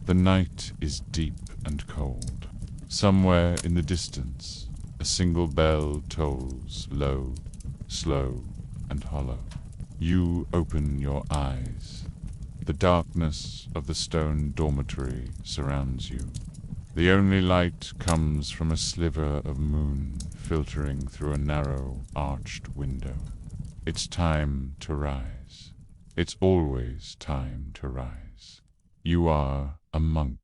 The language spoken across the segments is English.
The night is deep and cold. Somewhere in the distance, a single bell tolls low, slow, and hollow. You open your eyes. The darkness of the stone dormitory surrounds you. The only light comes from a sliver of moon filtering through a narrow, arched window. It's time to rise. It's always time to rise. You are a monk,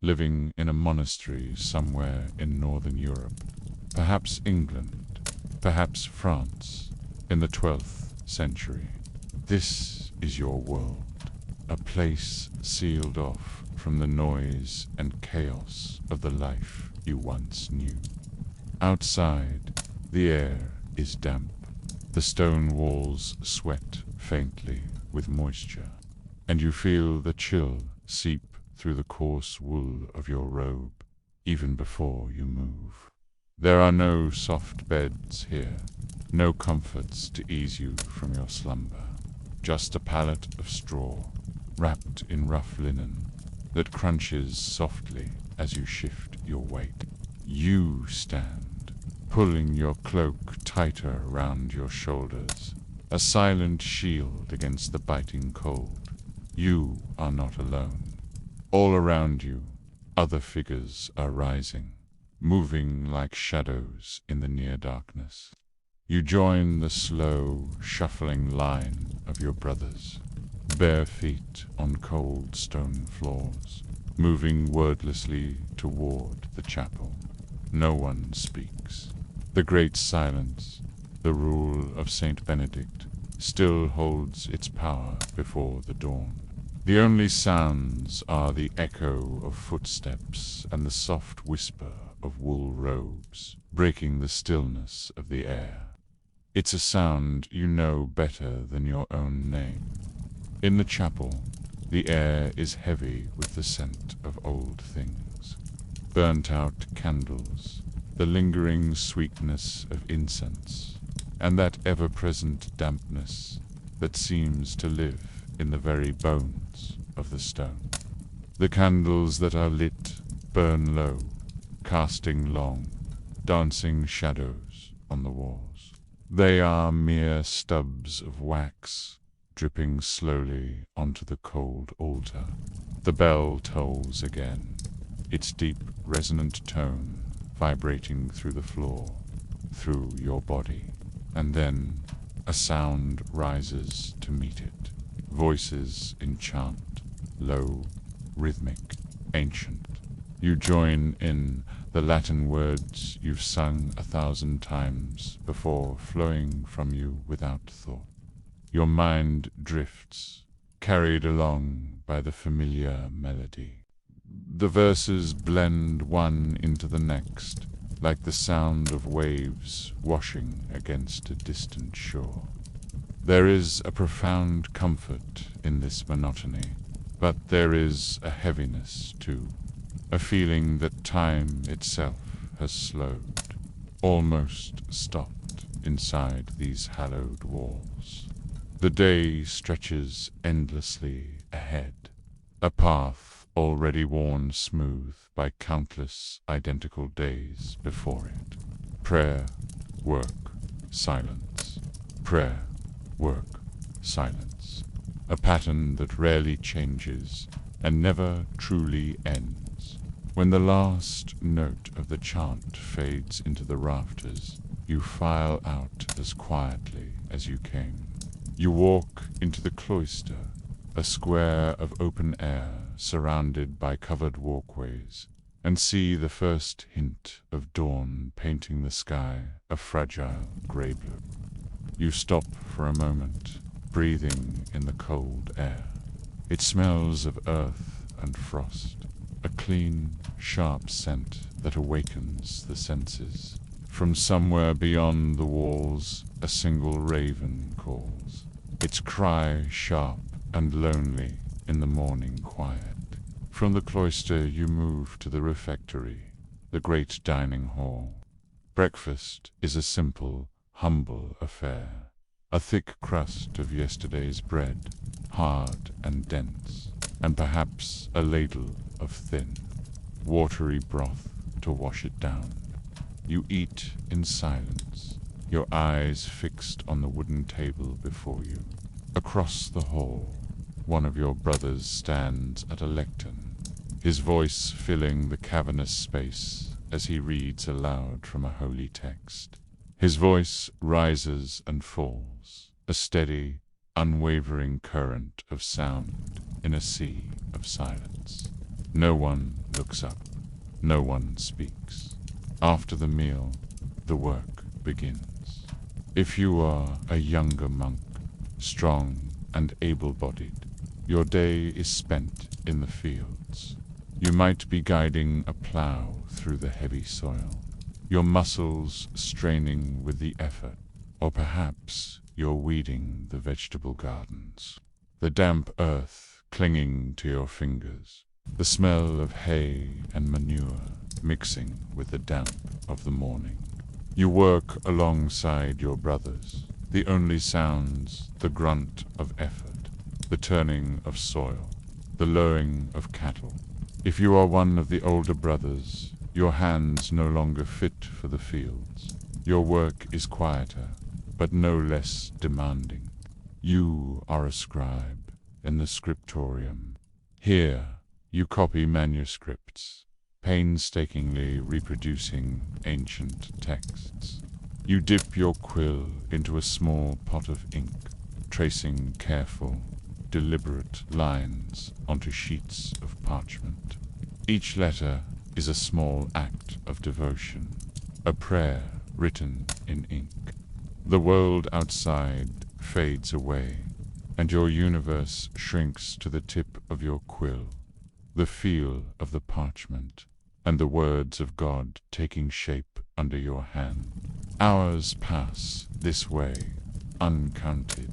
living in a monastery somewhere in northern Europe, perhaps England, perhaps France, in the 12th century. This is your world, a place sealed off from the noise and chaos of the life you once knew. Outside, the air is damp. The stone walls sweat faintly with moisture, and you feel the chill seep through the coarse wool of your robe even before you move. There are no soft beds here, no comforts to ease you from your slumber, just a pallet of straw wrapped in rough linen that crunches softly as you shift your weight. You stand, pulling your cloak tighter round your shoulders, a silent shield against the biting cold. You are not alone. All around you, other figures are rising, moving like shadows in the near darkness. You join the slow, shuffling line of your brothers, bare feet on cold stone floors, moving wordlessly toward the chapel. No one speaks. The great silence, the rule of Saint Benedict, still holds its power before the dawn. The only sounds are the echo of footsteps and the soft whisper of wool robes, breaking the stillness of the air. It's a sound you know better than your own name. In the chapel, the air is heavy with the scent of old things. Burnt-out candles, the lingering sweetness of incense, and that ever-present dampness that seems to live in the very bones of the stone. The candles that are lit burn low, casting long, dancing shadows on the walls. They are mere stubs of wax, dripping slowly onto the cold altar. The bell tolls again, its deep, resonant tone vibrating through the floor, through your body. And then a sound rises to meet it. Voices in chant, low, rhythmic, ancient. You join in, the Latin words you've sung 1,000 times before flowing from you without thought. Your mind drifts, carried along by the familiar melody. The verses blend one into the next, like the sound of waves washing against a distant shore. There is a profound comfort in this monotony, but there is a heaviness too, a feeling that time itself has slowed, almost stopped inside these hallowed walls. The day stretches endlessly ahead, a path already worn smooth by countless identical days before it. Prayer, work, silence. Prayer, work, silence. A pattern that rarely changes and never truly ends. When the last note of the chant fades into the rafters, you file out as quietly as you came. You walk into the cloister, a square of open air surrounded by covered walkways, and see the first hint of dawn painting the sky a fragile grey-blue. You stop for a moment, breathing in the cold air. It smells of earth and frost, a clean, sharp scent that awakens the senses. From somewhere beyond the walls, a single raven calls, its cry sharp and lonely in the morning quiet. From the cloister you move to the refectory, the great dining hall. Breakfast is a simple, humble affair, a thick crust of yesterday's bread, hard and dense, and perhaps a ladle of thin, watery broth to wash it down. You eat in silence, your eyes fixed on the wooden table before you. Across the hall, one of your brothers stands at a lectern, his voice filling the cavernous space as he reads aloud from a holy text. His voice rises and falls, a steady, unwavering current of sound in a sea of silence. No one looks up, no one speaks. After the meal, the work begins. If you are a younger monk, strong and able-bodied, your day is spent in the fields. You might be guiding a plow through the heavy soil, your muscles straining with the effort, or perhaps you're weeding the vegetable gardens. The damp earth clinging to your fingers, the smell of hay and manure mixing with the damp of the morning. You work alongside your brothers, the only sounds the grunt of effort, the turning of soil, the lowing of cattle. If you are one of the older brothers, your hands no longer fit for the fields. Your work is quieter, but no less demanding. You are a scribe in the scriptorium. Here, you copy manuscripts, painstakingly reproducing ancient texts. You dip your quill into a small pot of ink, tracing careful, deliberate lines onto sheets of parchment. Each letter is a small act of devotion, a prayer written in ink. The world outside fades away, and your universe shrinks to the tip of your quill, the feel of the parchment, and the words of God taking shape under your hand. Hours pass this way, uncounted,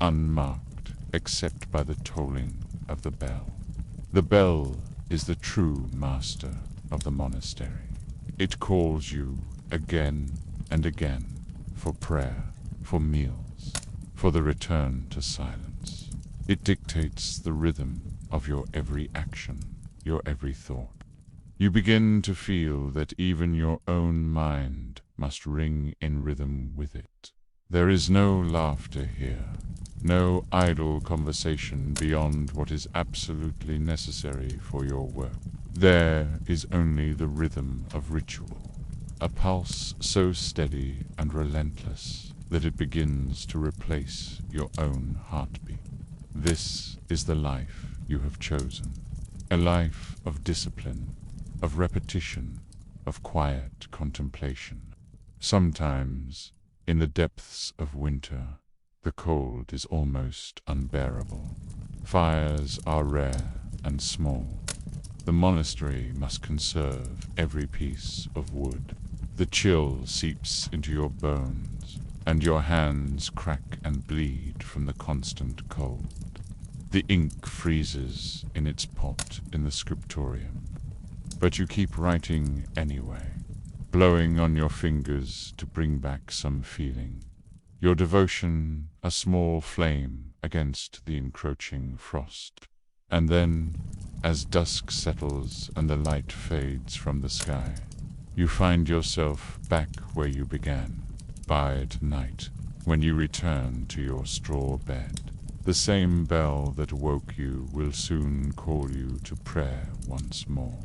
unmarked, except by the tolling of the bell. The bell is the true master of the monastery. It calls you again and again for prayer, for meals, for the return to silence. It dictates the rhythm of your every action, your every thought. You begin to feel that even your own mind must ring in rhythm with it. There is no laughter here, no idle conversation beyond what is absolutely necessary for your work. There is only the rhythm of ritual, a pulse so steady and relentless that it begins to replace your own heartbeat. This is the life you have chosen, a life of discipline, of repetition, of quiet contemplation. Sometimes, in the depths of winter, the cold is almost unbearable. Fires are rare and small. The monastery must conserve every piece of wood. The chill seeps into your bones, and your hands crack and bleed from the constant cold. The ink freezes in its pot in the scriptorium, but you keep writing anyway, blowing on your fingers to bring back some feeling. Your devotion a small flame against the encroaching frost. And then, as dusk settles and the light fades from the sky, you find yourself back where you began, by night, when you return to your straw bed. The same bell that woke you will soon call you to prayer once more.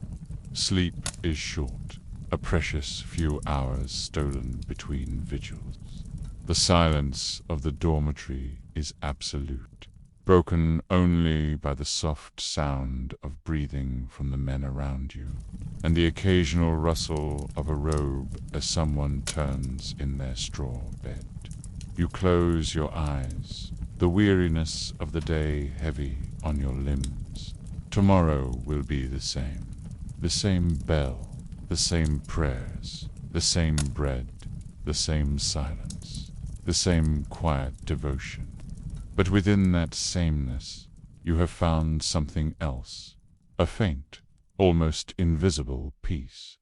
Sleep is short, a precious few hours stolen between vigils. The silence of the dormitory is absolute, broken only by the soft sound of breathing from the men around you, and the occasional rustle of a robe as someone turns in their straw bed. You close your eyes, the weariness of the day heavy on your limbs. Tomorrow will be the same bell, the same prayers, the same bread, the same silence, the same quiet devotion. But within that sameness, you have found something else, a faint, almost invisible peace,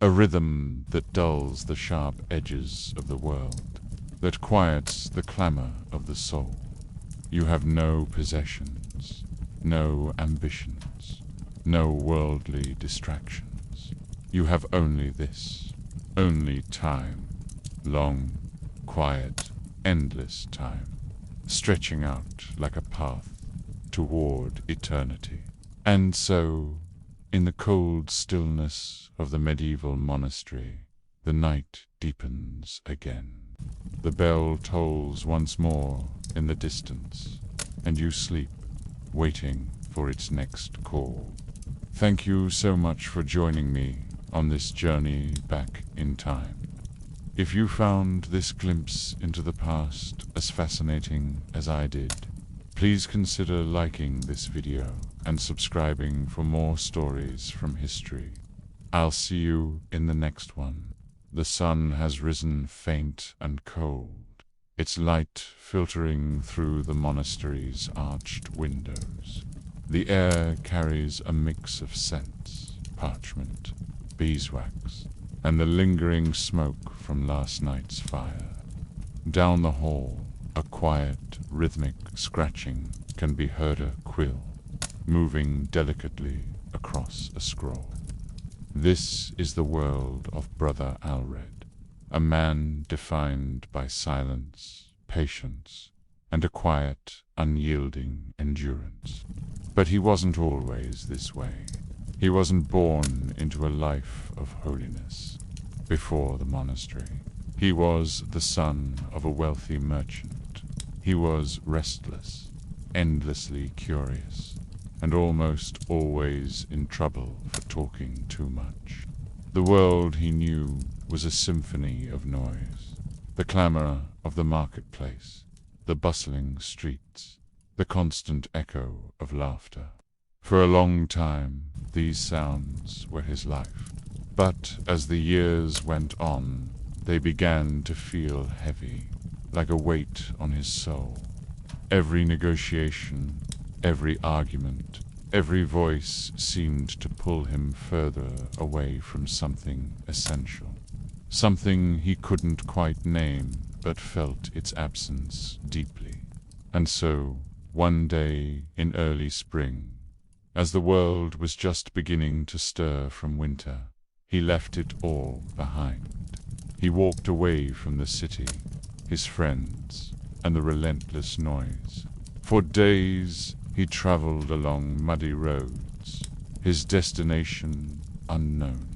a rhythm that dulls the sharp edges of the world, that quiets the clamor of the soul. You have no possessions, no ambitions, no worldly distractions. You have only this, only time, long, quiet, endless time, stretching out like a path toward eternity. And so, in the cold stillness of the medieval monastery, the night deepens again. The bell tolls once more in the distance, and you sleep, waiting for its next call. Thank you so much for joining me on this journey back in time. If you found this glimpse into the past as fascinating as I did, please consider liking this video and subscribing for more stories from history. I'll see you in the next one. The sun has risen faint and cold, its light filtering through the monastery's arched windows. The air carries a mix of scents, parchment, beeswax, and the lingering smoke from last night's fire. Down the hall, a quiet, rhythmic scratching can be heard, a quill moving delicately across a scroll. This is the world of Brother Alred, a man defined by silence, patience, and a quiet, unyielding endurance. But he wasn't always this way. He wasn't born into a life of holiness before the monastery. He was the son of a wealthy merchant. He was restless, endlessly curious, and almost always in trouble for talking too much. The world he knew was a symphony of noise, the clamor of the marketplace, the bustling streets, the constant echo of laughter. For a long time, these sounds were his life. But as the years went on, they began to feel heavy, like a weight on his soul. Every negotiation, every argument, every voice seemed to pull him further away from something essential, something he couldn't quite name but felt its absence deeply. And so, one day in early spring, as the world was just beginning to stir from winter, he left it all behind. He walked away from the city, his friends, and the relentless noise. For days he traveled along muddy roads, his destination unknown,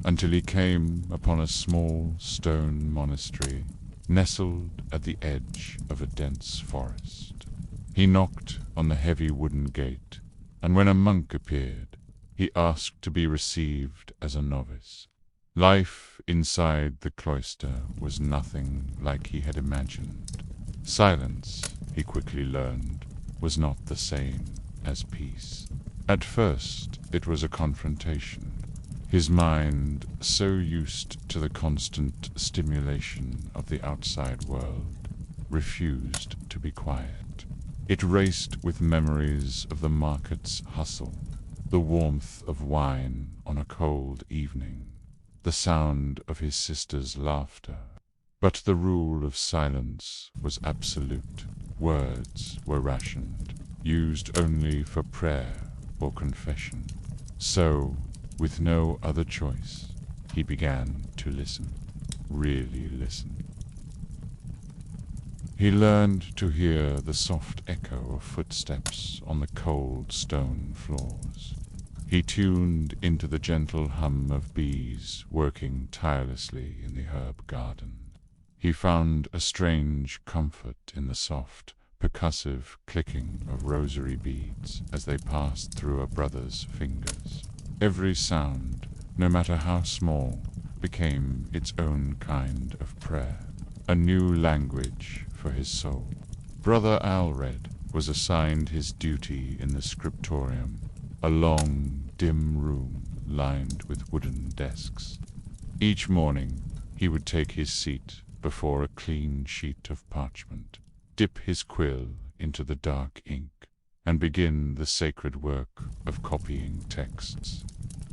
until he came upon a small stone monastery nestled at the edge of a dense forest. He knocked on the heavy wooden gate, and when a monk appeared, he asked to be received as a novice. Life inside the cloister was nothing like he had imagined. Silence, he quickly learned, was not the same as peace. At first, it was a confrontation. His mind, so used to the constant stimulation of the outside world, refused to be quiet. It raced with memories of the market's hustle, the warmth of wine on a cold evening, the sound of his sister's laughter. But the rule of silence was absolute. Words were rationed, used only for prayer or confession. So, with no other choice, he began to listen, really listen. He learned to hear the soft echo of footsteps on the cold stone floors. He tuned into the gentle hum of bees working tirelessly in the herb garden. He found a strange comfort in the soft, percussive clicking of rosary beads as they passed through a brother's fingers. Every sound, no matter how small, became its own kind of prayer, a new language for his soul. Brother Alred was assigned his duty in the scriptorium, a long, dim room lined with wooden desks. Each morning he would take his seat before a clean sheet of parchment, dip his quill into the dark ink, and begin the sacred work of copying texts.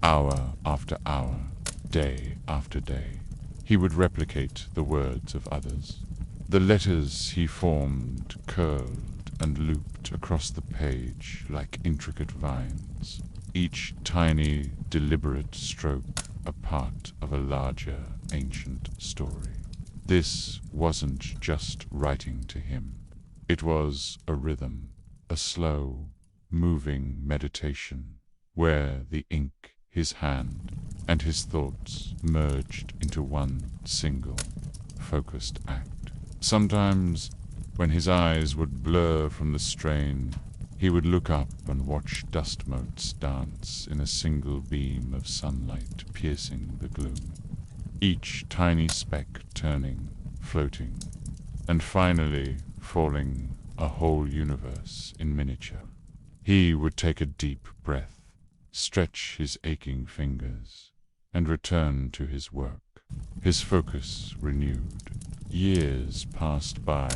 Hour after hour, day after day, he would replicate the words of others. The letters he formed curled, and looped across the page like intricate vines, each tiny, deliberate stroke a part of a larger, ancient story. This wasn't just writing to him. It was a rhythm, a slow, moving meditation, where the ink, his hand, and his thoughts merged into one single, focused act. Sometimes, when his eyes would blur from the strain, he would look up and watch dust motes dance in a single beam of sunlight piercing the gloom, each tiny speck turning, floating, and finally falling, a whole universe in miniature. He would take a deep breath, stretch his aching fingers, and return to his work, his focus renewed. Years passed by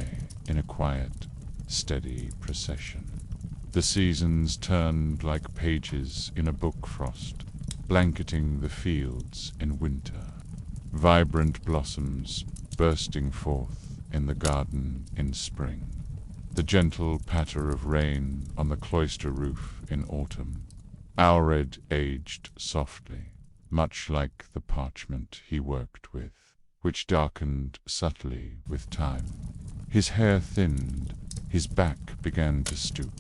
in a quiet, steady procession. The seasons turned like pages in a book frost, blanketing the fields in winter, vibrant blossoms bursting forth in the garden in spring, the gentle patter of rain on the cloister roof in autumn. Alred aged softly, much like the parchment he worked with, which darkened subtly with time. His hair thinned, his back began to stoop,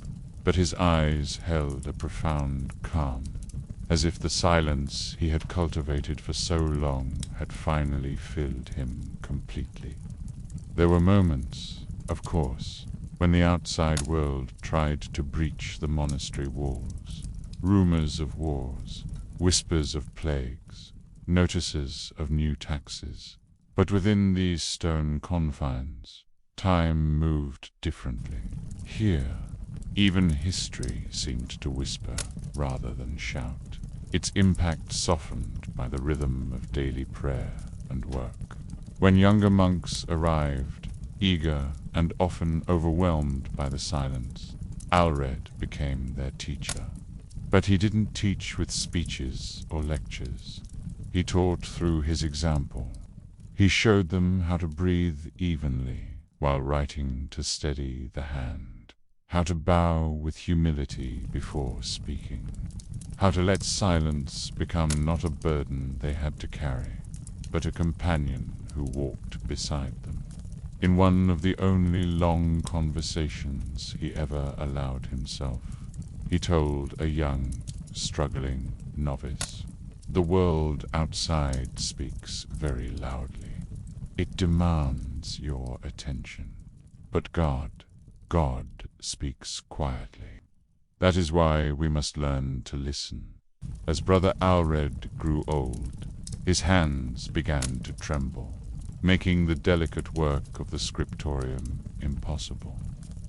but his eyes held a profound calm, as if the silence he had cultivated for so long had finally filled him completely. There were moments, of course, when the outside world tried to breach the monastery walls. Rumors of wars, whispers of plagues, notices of new taxes. But within these stone confines, time moved differently. Here, even history seemed to whisper rather than shout, its impact softened by the rhythm of daily prayer and work. When younger monks arrived, eager and often overwhelmed by the silence, Alred became their teacher. But he didn't teach with speeches or lectures. He taught through his example. He showed them how to breathe evenly while writing to steady the hand, how to bow with humility before speaking, how to let silence become not a burden they had to carry, but a companion who walked beside them. In one of the only long conversations he ever allowed himself, he told a young, struggling novice, "The world outside speaks very loudly. It demands your attention. But God speaks quietly. That is why we must learn to listen." As Brother Alred grew old, his hands began to tremble, making the delicate work of the scriptorium impossible.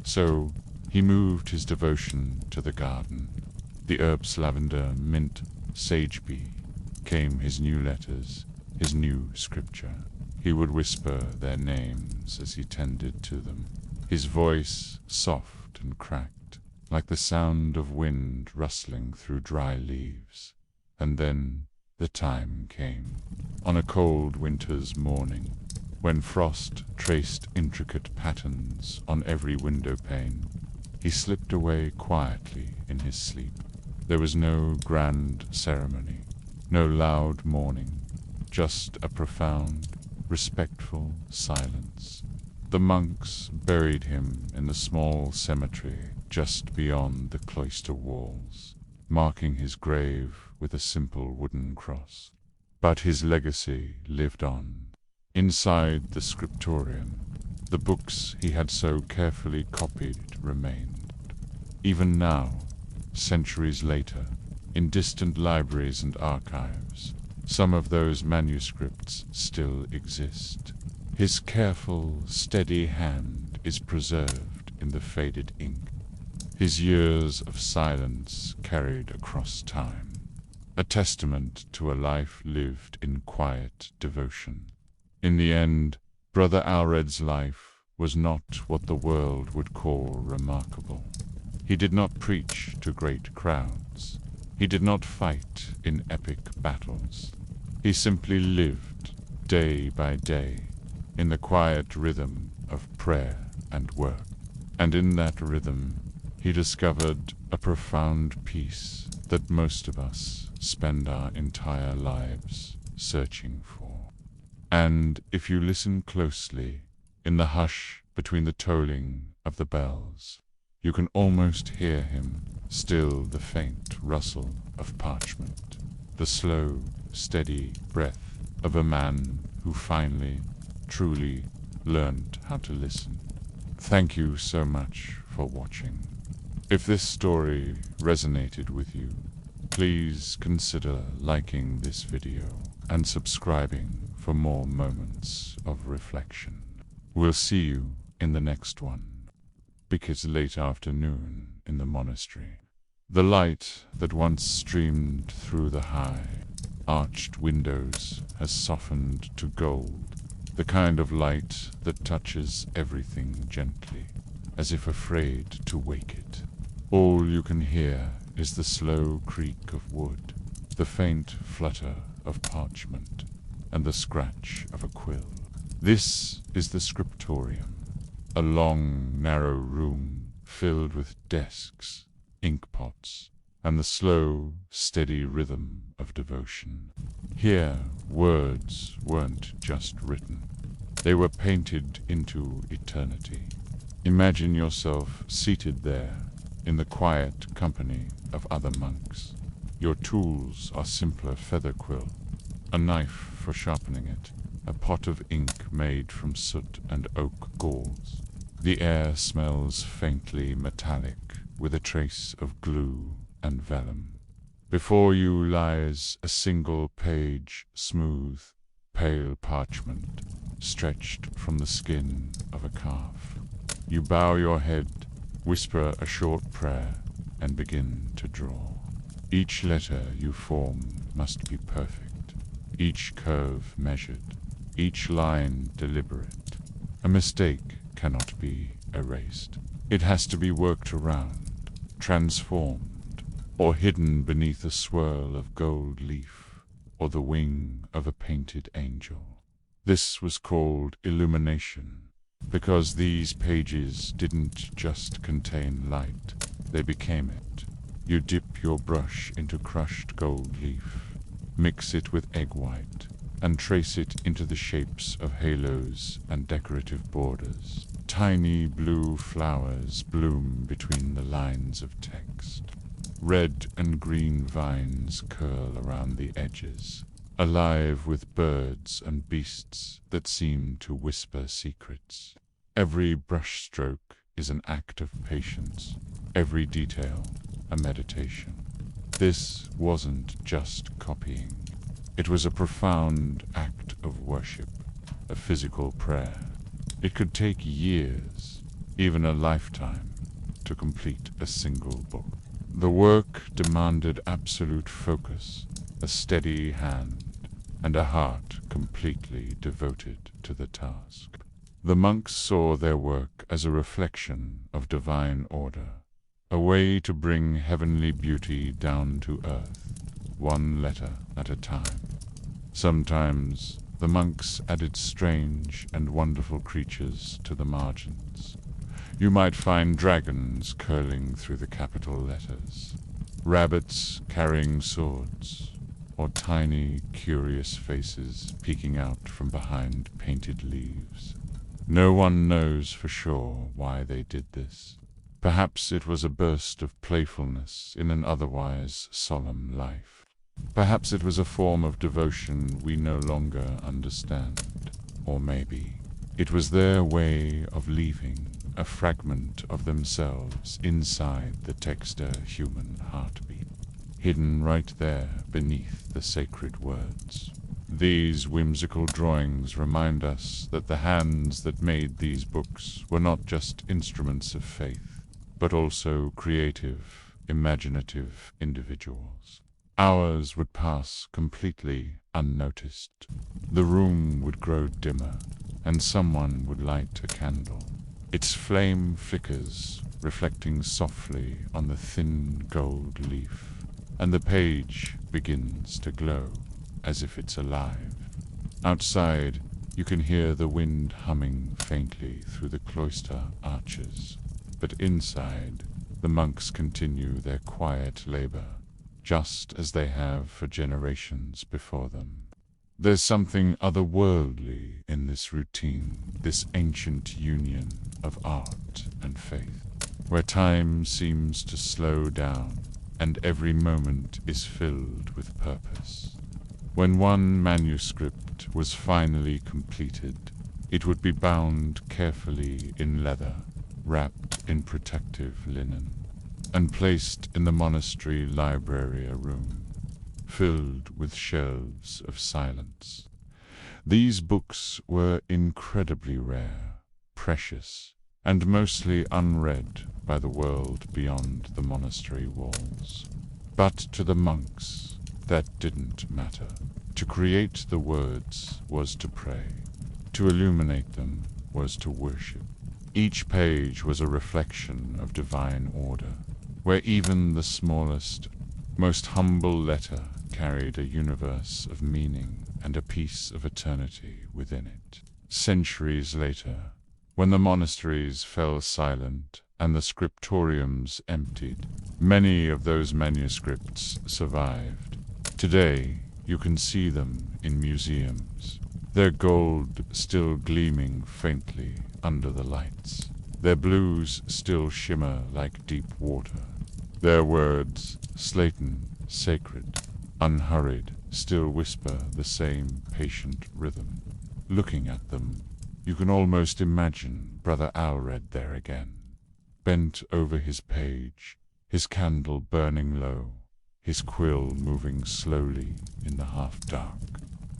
So he moved his devotion to the garden. The herbs lavender, mint, sage bee came his new letters, his new scripture. He would whisper their names as he tended to them, his voice soft and cracked, like the sound of wind rustling through dry leaves. And then the time came. On a cold winter's morning, when frost traced intricate patterns on every window pane, he slipped away quietly in his sleep. There was no grand ceremony, no loud mourning, just a profound, respectful silence. The monks buried him in the small cemetery just beyond the cloister walls, marking his grave with a simple wooden cross. But his legacy lived on. Inside the scriptorium, the books he had so carefully copied remained. Even now, centuries later, in distant libraries and archives, some of those manuscripts still exist. His careful, steady hand is preserved in the faded ink. His years of silence carried across time, a testament to a life lived in quiet devotion. In the end, Brother Alred's life was not what the world would call remarkable. He did not preach to great crowds. He did not fight in epic battles. He simply lived, day by day, in the quiet rhythm of prayer and work. And in that rhythm, he discovered a profound peace that most of us spend our entire lives searching for. And if you listen closely, in the hush between the tolling of the bells, you can almost hear him, still the faint rustle of parchment, the slow, steady breath of a man who finally, truly learned how to listen. Thank you so much for watching. If this story resonated with you, please consider liking this video and subscribing for more moments of reflection. We'll see you in the next one, because late afternoon in the monastery, the light that once streamed through the high, arched windows has softened to gold, the kind of light that touches everything gently, as if afraid to wake it. All you can hear is the slow creak of wood, the faint flutter of parchment, and the scratch of a quill. This is the scriptorium, a long, narrow room filled with desks, ink pots, and the slow, steady rhythm of devotion. Here, words weren't just written. They were painted into eternity. Imagine yourself seated there in the quiet company of other monks. Your tools are simpler feather quill, a knife for sharpening it, a pot of ink made from soot and oak galls. The air smells faintly metallic, with a trace of glue and vellum. Before you lies a single page, smooth, pale parchment, stretched from the skin of a calf. You bow your head, whisper a short prayer, and begin to draw. Each letter you form must be perfect, each curve measured, each line deliberate. A mistake cannot be erased. It has to be worked around, transformed, or hidden beneath a swirl of gold leaf, or the wing of a painted angel. This was called illumination, because these pages didn't just contain light, they became it. You dip your brush into crushed gold leaf, mix it with egg white, and trace it into the shapes of halos and decorative borders. Tiny blue flowers bloom between the lines of text. Red and green vines curl around the edges, alive with birds and beasts that seem to whisper secrets. Every brushstroke is an act of patience, every detail a meditation. This wasn't just copying. It was a profound act of worship, a physical prayer. It could take years, even a lifetime, to complete a single book. The work demanded absolute focus, a steady hand, and a heart completely devoted to the task. The monks saw their work as a reflection of divine order, a way to bring heavenly beauty down to earth, one letter at a time. Sometimes the monks added strange and wonderful creatures to the margins. You might find dragons curling through the capital letters, rabbits carrying swords, or tiny, curious faces peeking out from behind painted leaves. No one knows for sure why they did this. Perhaps it was a burst of playfulness in an otherwise solemn life. Perhaps it was a form of devotion we no longer understand. Or maybe it was their way of leaving a fragment of themselves inside the texture human heartbeat, hidden right there beneath the sacred words. These whimsical drawings remind us that the hands that made these books were not just instruments of faith, but also creative, imaginative individuals. Hours would pass completely unnoticed. The room would grow dimmer, and someone would light a candle. Its flame flickers, reflecting softly on the thin gold leaf, and the page begins to glow, as if it's alive. Outside, you can hear the wind humming faintly through the cloister arches. But inside, the monks continue their quiet labor, just as they have for generations before them. There's something otherworldly in this routine, this ancient union of art and faith, where time seems to slow down and every moment is filled with purpose. When one manuscript was finally completed, it would be bound carefully in leather, wrapped in protective linen, and placed in the monastery library room, filled with shelves of silence. These books were incredibly rare, precious, and mostly unread by the world beyond the monastery walls. But to the monks, that didn't matter. To create the words was to pray. To illuminate them was to worship. Each page was a reflection of divine order, where even the smallest, most humble letter carried a universe of meaning and a piece of eternity within it. Centuries later, when the monasteries fell silent and the scriptoriums emptied, many of those manuscripts survived. Today, you can see them in museums, their gold still gleaming faintly under the lights, their blues still shimmer like deep water, their words, slaten, sacred, unhurried, still whisper the same patient rhythm. Looking at them, you can almost imagine Brother Alred there again, bent over his page, his candle burning low, his quill moving slowly in the half-dark.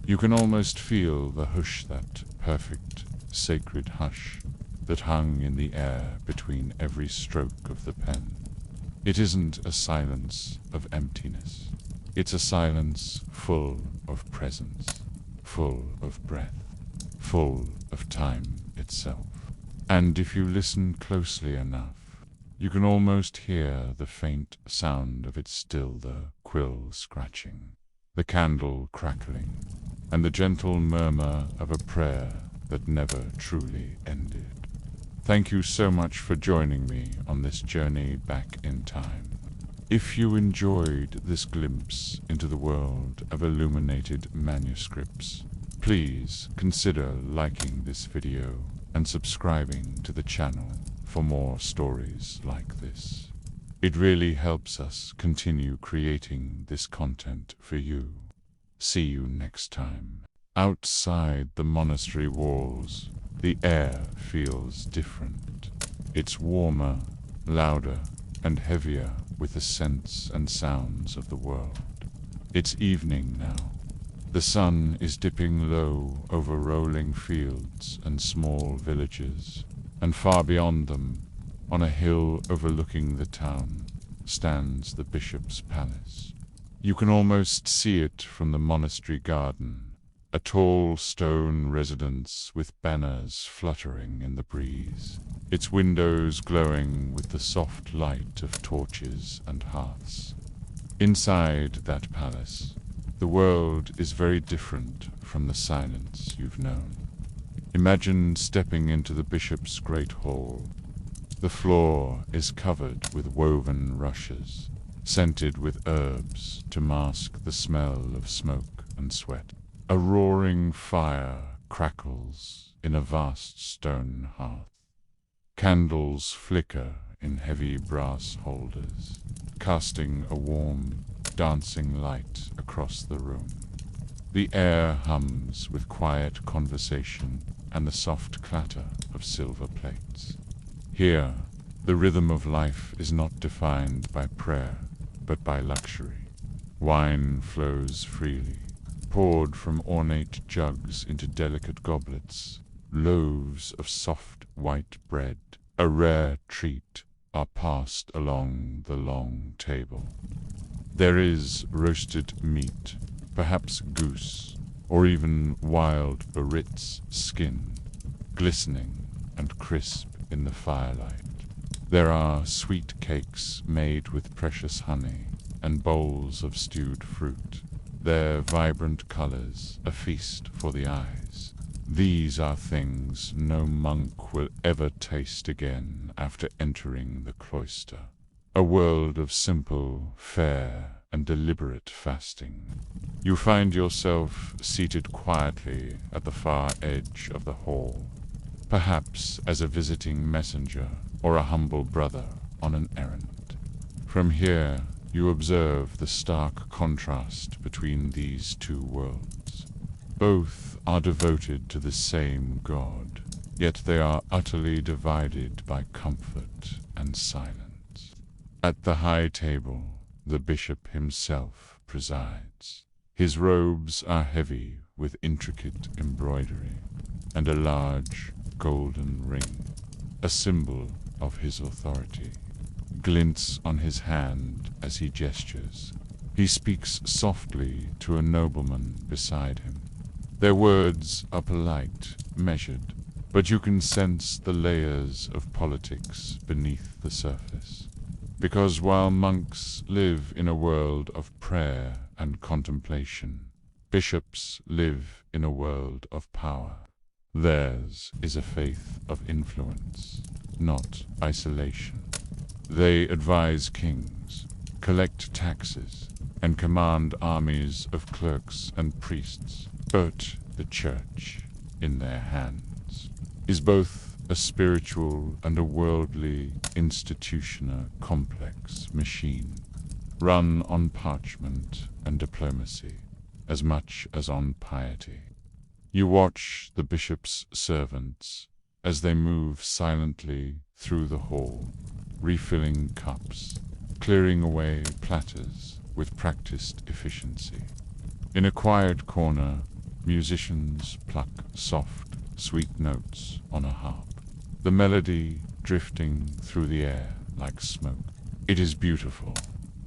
You can almost feel the hush, that perfect, sacred hush that hung in the air between every stroke of the pen. It isn't a silence of emptiness. It's a silence full of presence, full of breath, full of time itself. And if you listen closely enough, you can almost hear the faint sound of it still, the quill scratching, the candle crackling, and the gentle murmur of a prayer that never truly ended. Thank you so much for joining me on this journey back in time. If you enjoyed this glimpse into the world of illuminated manuscripts, please consider liking this video and subscribing to the channel for more stories like this. It really helps us continue creating this content for you. See you next time. Outside the monastery walls, the air feels different. It's warmer, louder, and heavier with the scents and sounds of the world. It's evening now. The sun is dipping low over rolling fields and small villages, and far beyond them, on a hill overlooking the town, stands the bishop's palace. You can almost see it from the monastery garden, a tall stone residence with banners fluttering in the breeze, its windows glowing with the soft light of torches and hearths. Inside that palace, the world is very different from the silence you've known. Imagine stepping into the bishop's great hall. The floor is covered with woven rushes, scented with herbs to mask the smell of smoke and sweat. A roaring fire crackles in a vast stone hearth. Candles flicker in heavy brass holders, casting a warm, dancing light across the room. The air hums with quiet conversation and the soft clatter of silver plates. Here, the rhythm of life is not defined by prayer, but by luxury. Wine flows freely, poured from ornate jugs into delicate goblets. Loaves of soft white bread, a rare treat, are passed along the long table. There is roasted meat, perhaps goose, or even wild Barit's skin, glistening and crisp in the firelight. There are sweet cakes made with precious honey, and bowls of stewed fruit, their vibrant colors a feast for the eyes. These are things no monk will ever taste again after entering the cloister. A world of simple, fair, and deliberate fasting. You find yourself seated quietly at the far edge of the hall, perhaps as a visiting messenger or a humble brother on an errand. From here, you observe the stark contrast between these two worlds. Both are devoted to the same God, yet they are utterly divided by comfort and silence. At the high table, the bishop himself presides. His robes are heavy with intricate embroidery, and a large golden ring, a symbol of his authority, glints on his hand as he gestures. He speaks softly to a nobleman beside him. Their words are polite, measured, but you can sense the layers of politics beneath the surface. Because while monks live in a world of prayer and contemplation, bishops live in a world of power. Theirs is a faith of influence, not isolation. They advise kings, collect taxes, and command armies of clerks and priests. But the church, in their hands, is both a spiritual and a worldly institutional complex machine, run on parchment and diplomacy as much as on piety. You watch the bishop's servants as they move silently through the hall, refilling cups, clearing away platters with practiced efficiency. In a quiet corner, musicians pluck soft, sweet notes on a harp, the melody drifting through the air like smoke. It is beautiful,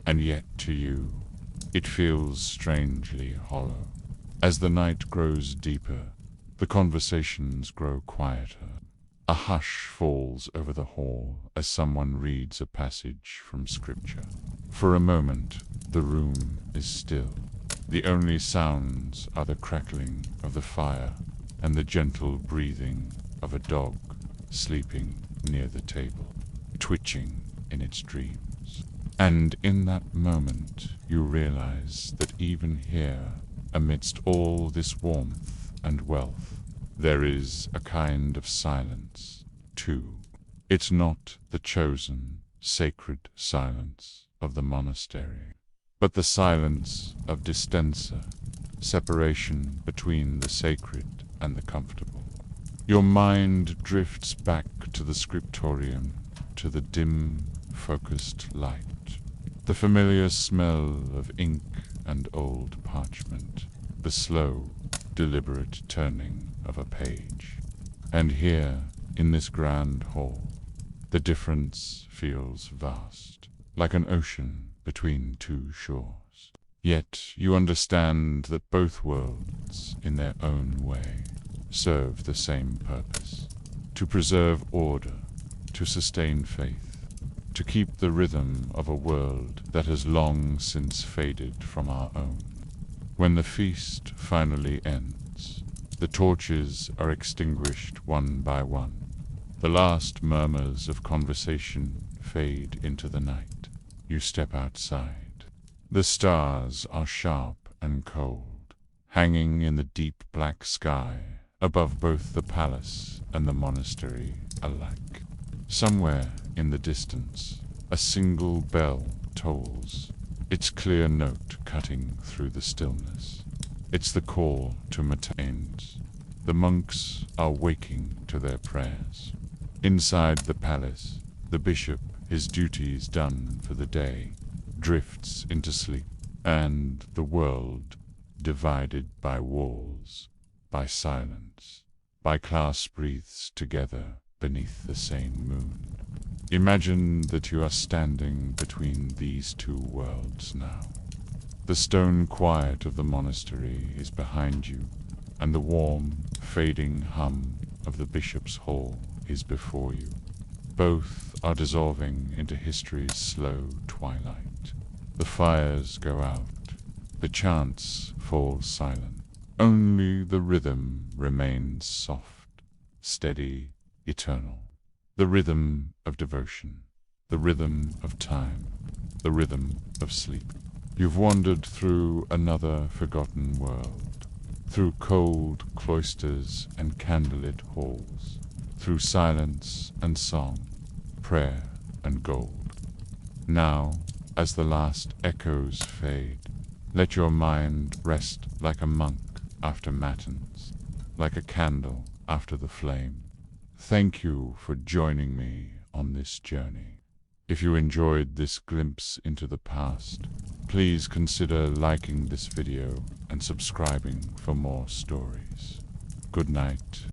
and yet to you, it feels strangely hollow. As the night grows deeper, the conversations grow quieter. A hush falls over the hall as someone reads a passage from Scripture. For a moment, the room is still. The only sounds are the crackling of the fire and the gentle breathing of a dog sleeping near the table, twitching in its dreams. And in that moment, you realize that even here, amidst all this warmth and wealth, there is a kind of silence, too. It's not the chosen, sacred silence of the monastery, but the silence of distensa, separation between the sacred and the comfortable. Your mind drifts back to the scriptorium, to the dim, focused light, the familiar smell of ink and old parchment, the slow, deliberate turning of a page. And here, in this grand hall, the difference feels vast, like an ocean between two shores. Yet you understand that both worlds, in their own way, serve the same purpose: to preserve order, to sustain faith, to keep the rhythm of a world that has long since faded from our own. When the feast finally ends, the torches are extinguished one by one. The last murmurs of conversation fade into the night. You step outside. The stars are sharp and cold, hanging in the deep black sky above both the palace and the monastery alike. Somewhere in the distance, a single bell tolls, its clear note cutting through the stillness. It's the call to matins. The monks are waking to their prayers. Inside the palace, the bishop, his duties done for the day, drifts into sleep, and the world, divided by walls, by silence, by clasped wreaths together beneath the same moon. Imagine that you are standing between these two worlds now. The stone quiet of the monastery is behind you, and the warm, fading hum of the bishop's hall is before you. Both are dissolving into history's slow twilight. The fires go out. The chants fall silent. Only the rhythm remains soft, steady, eternal. The rhythm of devotion, the rhythm of time, the rhythm of sleep. You've wandered through another forgotten world, through cold cloisters and candlelit halls, through silence and song, prayer and gold. Now, as the last echoes fade, let your mind rest like a monk after matins, like a candle after the flame. Thank you for joining me on this journey. If you enjoyed this glimpse into the past, please consider liking this video and subscribing for more stories. Good night.